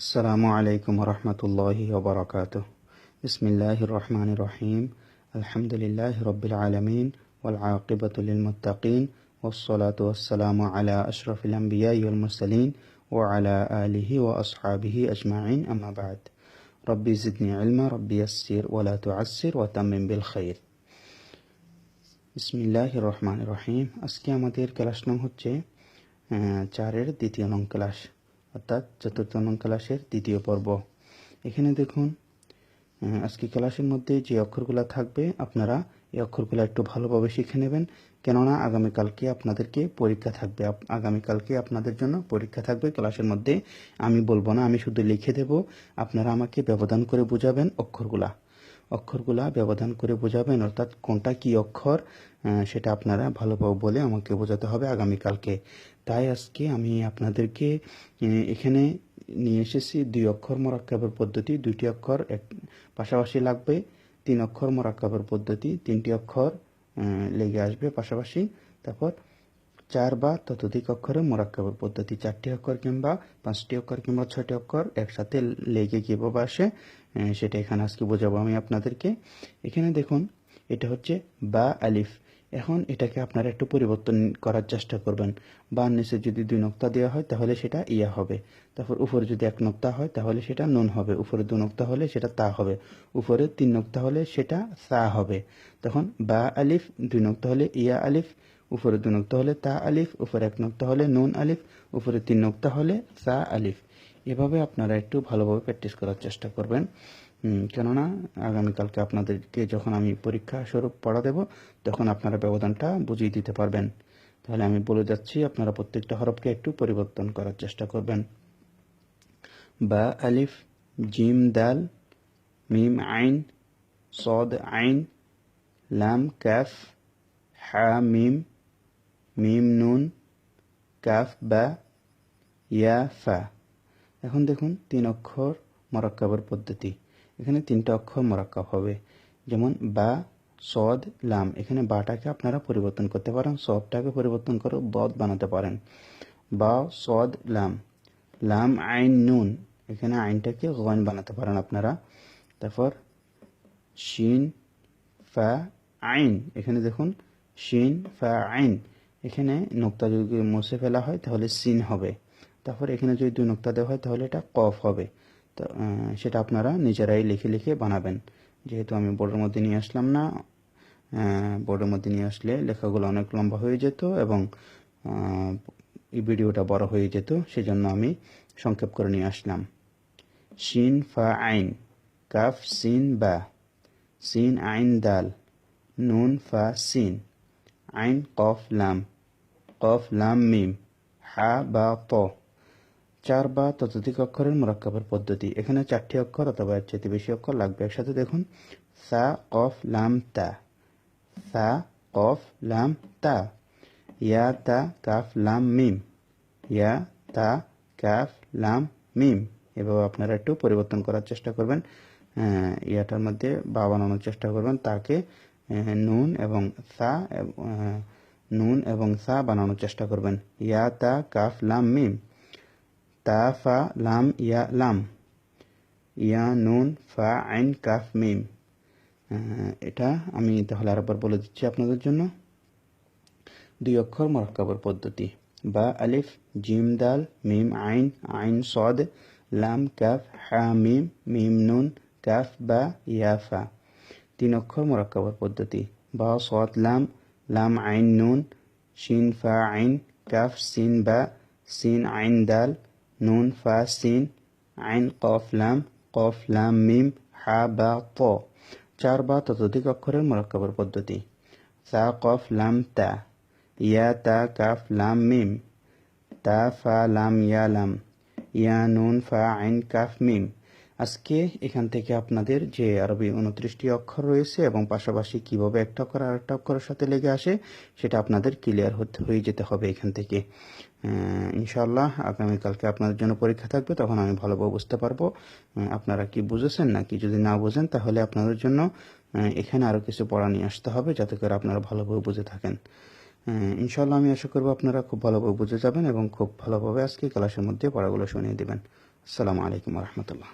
আসসালামু আলাইকুম রহমতুল্লাহি ওবরাকাতুহ। বিসমিল্লাহির রহমানির রহিম। আলহামদুলিল্লাহি রাব্বিল আলামিন ওয়াল আকিবাতু লিল মুত্তাকিন ওয়াসসালাতু ওয়াসসালামু আলা আশরাফিল আমবিয়াই ওয়াল মুরসালিন ওয়া আলা আলিহি ওয়া আসহাবিহি আজমাইন, আম্মা বা'দ। রব্বি জিদনি ইলমা, রব্বি ইয়াসসির ওয়া লা তু'আসসির ওয়া তাম্মিম বিল খাইর। বিসমিল্লাহির রহমানির রহিম। আজকে আমাদের ক্লাস নং হচ্ছে 4-এর দ্বিতীয় নং ক্লাস, অর্থাৎ চতুর্থ নং ক্লাসের দ্বিতীয় পর্ব। এখানে দেখুন, আজকে ক্লাসের মধ্যে যে অক্ষরগুলো থাকবে আপনারা এই অক্ষরগুলো একটু ভালোভাবে শিখে নেবেন, কেননা আগামীকালকে আপনাদেরকে পরীক্ষা থাকবে। আগামীকালকে আপনাদের জন্য পরীক্ষা থাকবে। ক্লাসের মধ্যে আমি বলবো না, আমি শুধু লিখে দেব, আপনারা আমাকে ব্যবধান করে বোঝাবেন। অক্ষরগুলা ব্যবধান করে বোঝাবেন, অর্থাৎ কোনটা কি অক্ষর সেটা আপনারা ভালোভাবে বলে আমাকে বোঝাতে হবে আগামীকালকে। তাই আজকে আমি আপনাদেরকে এখানে নিয়ে এসেছি 2 অক্ষর মোরাক্কাবের পদ্ধতি। 2টি অক্ষর পাশাপাশি লাগবে। 3 অক্ষর মোরাক্কাবের পদ্ধতি, 3টি অক্ষর লেগে আসবে পাশাপাশি। তারপর 4 বা ততোধিক অক্ষরের মোরাক্কাবের পদ্ধতি, 4টি অক্ষর কিংবা 5টি অক্ষর কিংবা 6টি অক্ষর একসাথে লেগে কীভাবে আসে সেটা এখানে আজকে বোঝাবো আমি আপনাদেরকে। এখানে দেখুন, এটা হচ্ছে বা আলিফ। এখন এটাকে আপনারা একটু পরিবর্তন করার চেষ্টা করবেন। বার নিচে যদি 2 নোক্তা দেওয়া হয় তাহলে সেটা ইয়া হবে। তারপর উপরে যদি 1 নোক্তা হয় তাহলে সেটা নুন হবে। উপরে 2 নোক্তা হলে সেটা তা হবে। উপরে 3 নোক্তা হলে সেটা সা হবে। তখন বা আলিফ, 2 নোক্তা হলে ইয়া আলিফ, উপরে 2 নোক্তা হলে তা আলিফ, উপরে 1 নোক্তা হলে নুন আলিফ, উপরে 3 নোক্তা হলে সা আলিফ। এভাবে আপনারা একটু ভালোভাবে প্র্যাকটিস করার চেষ্টা করবেন, কেননা আগামীকালকে আপনাদেরকে যখন আমি পরীক্ষা স্বরূপ পড়া দেব তখন আপনারা ব্যবধানটা বুঝিয়ে দিতে পারবেন। তাহলে আমি বলে যাচ্ছি, আপনারা প্রত্যেকটা হরফকে একটু পরিবর্তন করার চেষ্টা করবেন। বা আলিফ, জিম দাল, মিম আইন, সদ আইন, লাম কাফ, হা মিম, মিম নুন, কাফ বা, ইয়া ফা। এখন দেখুন 3 অক্ষর মোরাক্কাবের পদ্ধতি। এখানে 3টা অক্ষর মোরাক্কাব হবে, যেমন বা, সদ, লাম। এখানে বাটাকে আপনারা পরিবর্তন করতে পারেন, সদটাকে পরিবর্তন করে বদ বানাতে পারেন। বা, সদ, লাম। লাম আইন নুন, এখানে আইনটাকে গন বানাতে পারেন আপনারা। তারপর শিন ফা আইন, এখানে দেখুন শিন ফা আইন, এখানে নোক্তা যদি মুছে ফেলা হয় তাহলে সিন হবে। তারপর এখানে যদি 2 নোক্তা দেওয়া হয় তাহলে এটা কফ হবে। তো সেটা আপনারা নিজেরাই লিখে লিখে বানাবেন, যেহেতু আমি বোর্ডের মধ্যে নিয়ে আসলাম না। বোর্ডের মধ্যে নিয়ে আসলে লেখাগুলো অনেক লম্বা হয়ে যেত এবং এই ভিডিওটা বড় হয়ে যেত, সেজন্য আমি সংক্ষেপ করে নিয়ে আসলাম। শিন ফা আইন, কাফ সিন বা, সিন আইন দাল, নুন ফা সিন, আইন কফ লাম, কফ লাম মিম, হা বা ত। 4 বা ততোধিক অক্ষরের মোরাক্কাবের পদ্ধতি। এখানে 4টি অক্ষর অথবা এর চেয়ে বেশি অক্ষর লাগবে একসাথে। দেখুন, সা কফ লাম তা, সা কফ লাম তা, ইয়া তা কাফ লাম মিম, ইয়া তা কাফ লাম মিম। এভাবে আপনারা একটু পরিবর্তন করার চেষ্টা করবেন। ইয়াটার মধ্যে বা বানানোর চেষ্টা করবেন, তাকে নুন এবং সা, নুন এবং সা বানানোর চেষ্টা করবেন। ইয়া তা কাফ লাম মিম, তা ফা লাম ইয়া লাম, ইয়া নুন ফা আইন কাফ মিম। এটা আমি তাহলে আরেকবার বলে দিচ্ছি আপনাদের জন্য। 2 অক্ষর মোরাক্কাবের পদ্ধতি। বা আলিফ, জিম দাল, মিম আইন, আইন সদ, লাম কাফ, হা মিম, মিম নুন, কাফ বা, ইয়া ফা। 3 অক্ষর মোরাক্কাবের পদ্ধতি। বা সদ লাম, লাম আইন নুন, শিন ফা আইন, কাফ সিন বা, সিন আইন দাল, নুন ফা সিন, আইন কফ লাম মিম, হা বা ত। 4 বা ততোধিক অক্ষরের মোরাক্কাবের পদ্ধতি। সা কফ লাম তা, ইয়া তা কাফ লাম মিম, তা ফা লাম ইয়া লাম, ইয়া নুন ফা আইন কাফ মিম। আজকে এখান থেকে আপনাদের যে আরবি 29টি অক্ষর রয়েছে এবং পাশাপাশি কিভাবে একটা অক্ষর আর একটা অক্ষরের সাথে লেগে আসে সেটা আপনাদের ক্লিয়ার হয়ে যেতে হবে এখান থেকে। ইনশাআল্লাহ আগামীকালকে আপনাদের জন্য পরীক্ষা থাকবে, তখন আমি ভালোভাবে বুঝতে পারবো আপনারা কি বুঝেছেন নাকি। যদি না বুঝেন তাহলে আপনাদের জন্য এখানে আরও কিছু পড়া নিয়ে আসতে হবে, যাতে করে আপনারা ভালোভাবে বুঝে থাকেন। ইনশাআল্লাহ আমি আশা করবো আপনারা খুব ভালোভাবে বুঝে যাবেন এবং খুব ভালোভাবে আজকে ক্লাসের মধ্যে পড়াগুলো শুনিয়ে দেবেন। আসসালামু আলাইকুম রহমতুল্লাহ।